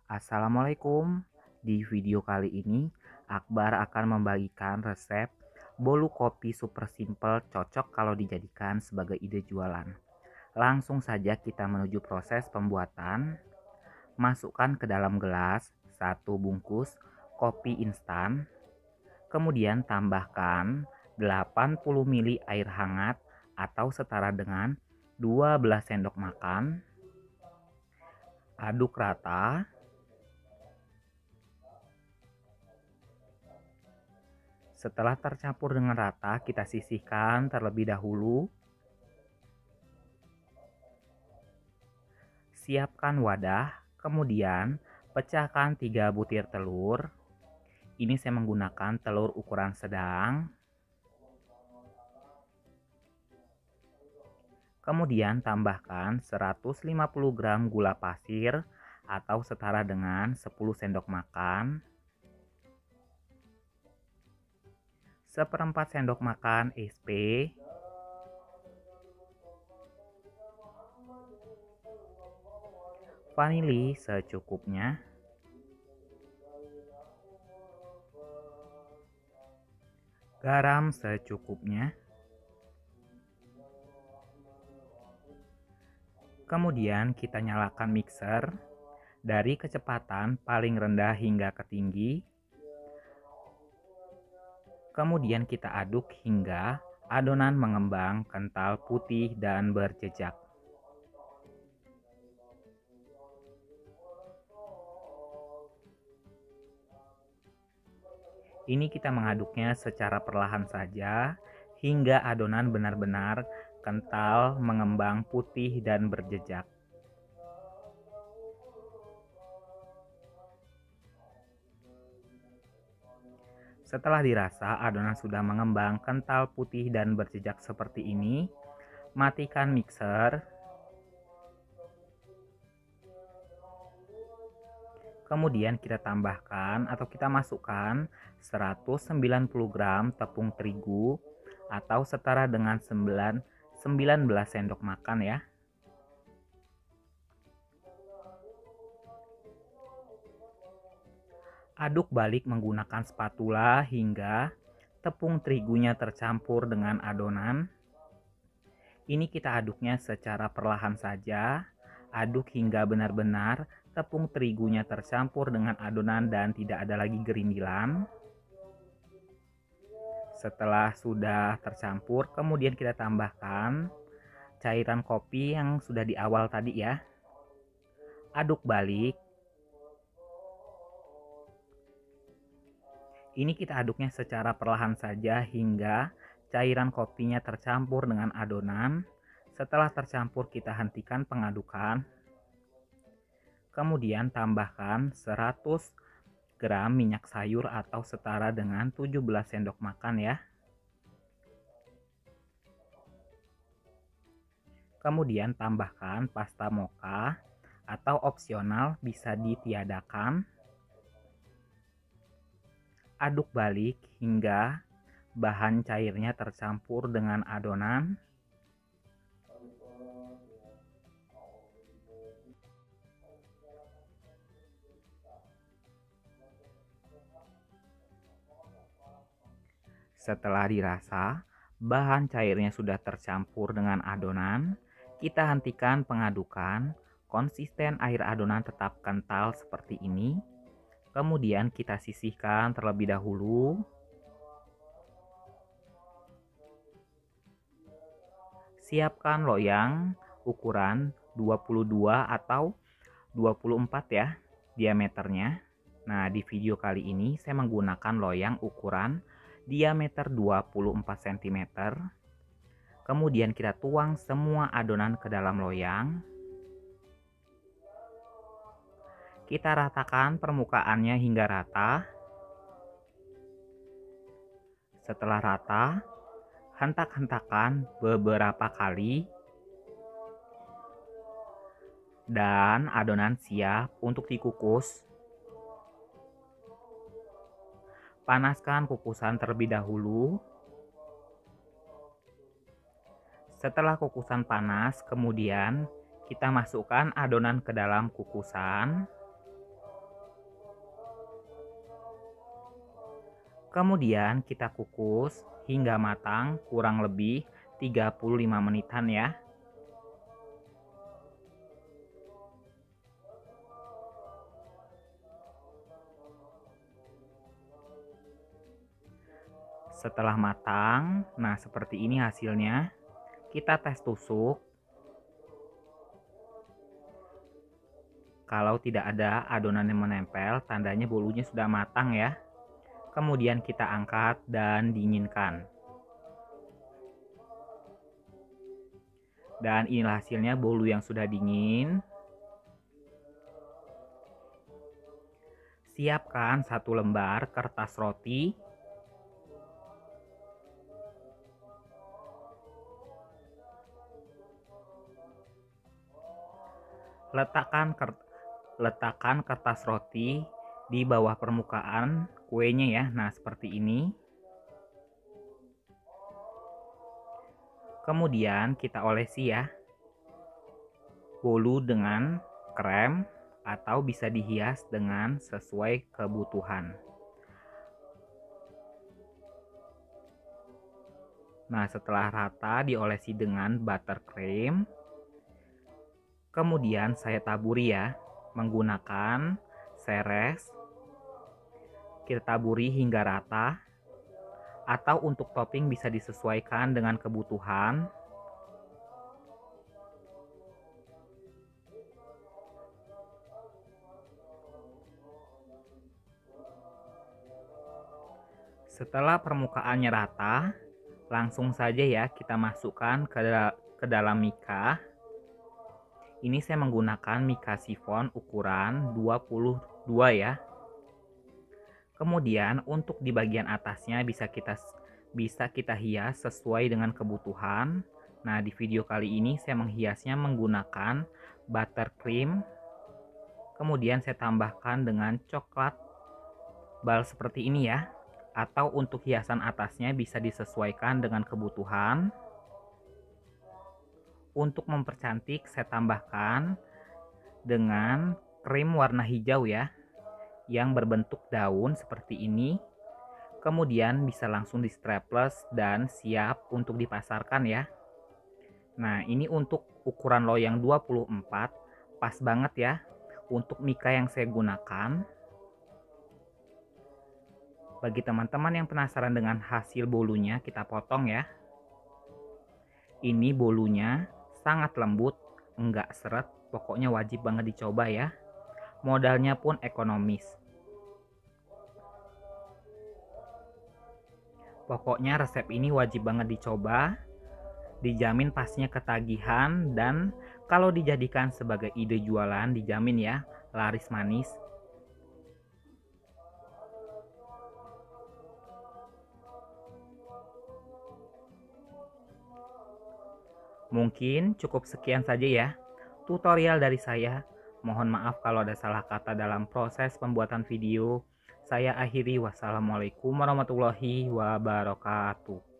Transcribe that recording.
Assalamualaikum. Di video kali ini, Akbar akan membagikan resep bolu kopi super simple cocok kalau dijadikan sebagai ide jualan. Langsung saja kita menuju proses pembuatan. Masukkan ke dalam gelas 1 bungkus kopi instan, kemudian tambahkan 80 ml air hangat atau setara dengan 12 sendok makan. Aduk rata. Setelah tercampur dengan rata, kita sisihkan terlebih dahulu. Siapkan wadah, kemudian pecahkan 3 butir telur. Ini saya menggunakan telur ukuran sedang. Kemudian tambahkan 150 gram gula pasir atau setara dengan 10 sendok makan. 1/4 sendok makan SP, vanili secukupnya, garam secukupnya. Kemudian kita nyalakan mixer dari kecepatan paling rendah hingga ke tinggi. Kemudian kita aduk hingga adonan mengembang kental putih dan berjejak. Ini kita mengaduknya secara perlahan saja hingga adonan benar-benar kental, mengembang putih dan berjejak. Setelah dirasa adonan sudah mengembang kental putih dan berjejak seperti ini, matikan mixer. Kemudian kita tambahkan atau kita masukkan 190 gram tepung terigu atau setara dengan 19 sendok makan ya. Aduk balik menggunakan spatula hingga tepung terigunya tercampur dengan adonan. Ini kita aduknya secara perlahan saja. Aduk hingga benar-benar tepung terigunya tercampur dengan adonan dan tidak ada lagi gerindilan. Setelah sudah tercampur, kemudian kita tambahkan cairan kopi yang sudah di awal tadi ya. Aduk balik. Ini kita aduknya secara perlahan saja hingga cairan kopinya tercampur dengan adonan. Setelah tercampur kita hentikan pengadukan. Kemudian tambahkan 100 gram minyak sayur atau setara dengan 17 sendok makan ya. Kemudian tambahkan pasta mocha atau opsional bisa ditiadakan. Aduk balik hingga bahan cairnya tercampur dengan adonan. Setelah dirasa bahan cairnya sudah tercampur dengan adonan, kita hentikan pengadukan. Konsisten air adonan tetap kental seperti ini. Kemudian kita sisihkan terlebih dahulu. Siapkan loyang ukuran 22 atau 24 ya diameternya. Nah, di video kali ini saya menggunakan loyang ukuran diameter 24 cm. Kemudian kita tuang semua adonan ke dalam loyang. Kita ratakan permukaannya hingga rata. Setelah rata, hentak-hentakan beberapa kali. Dan adonan siap untuk dikukus. Panaskan kukusan terlebih dahulu. Setelah kukusan panas, kemudian kita masukkan adonan ke dalam kukusan. Kemudian kita kukus hingga matang kurang lebih 35 menitan ya. Setelah matang, nah seperti ini hasilnya. Kita tes tusuk. Kalau tidak ada adonan yang menempel, tandanya bolunya sudah matang ya. Kemudian kita angkat dan dinginkan. Dan inilah hasilnya bolu yang sudah dingin. Siapkan 1 lembar kertas roti. Letakkan kertas roti di bawah permukaan kuenya ya. Nah, seperti ini. Kemudian kita olesi ya. Bolu dengan krem atau bisa dihias dengan sesuai kebutuhan. Nah, setelah rata diolesi dengan buttercream. Kemudian saya taburi ya menggunakan seres. Kita taburi hingga rata. Atau untuk topping bisa disesuaikan dengan kebutuhan. Setelah permukaannya rata, langsung saja ya kita masukkan ke dalam mika. Ini saya menggunakan mika sifon ukuran 22 ya. Kemudian untuk di bagian atasnya bisa kita hias sesuai dengan kebutuhan. Nah, di video kali ini saya menghiasnya menggunakan buttercream. Kemudian saya tambahkan dengan coklat bal seperti ini ya. Atau untuk hiasan atasnya bisa disesuaikan dengan kebutuhan. Untuk mempercantik saya tambahkan dengan krim warna hijau ya, yang berbentuk daun seperti ini. Kemudian bisa langsung di strapless dan siap untuk dipasarkan ya. Nah, ini untuk ukuran loyang 24 pas banget ya untuk mika yang saya gunakan. Bagi teman-teman yang penasaran dengan hasil bolunya, kita potong ya. Ini bolunya sangat lembut, enggak seret, pokoknya wajib banget dicoba ya. Modalnya pun ekonomis. Pokoknya resep ini wajib banget dicoba. Dijamin pastinya ketagihan, dan kalau dijadikan sebagai ide jualan dijamin ya laris manis. Mungkin cukup sekian saja ya tutorial dari saya. Mohon maaf kalau ada salah kata dalam proses pembuatan video. Saya akhiri, wassalamualaikum warahmatullahi wabarakatuh.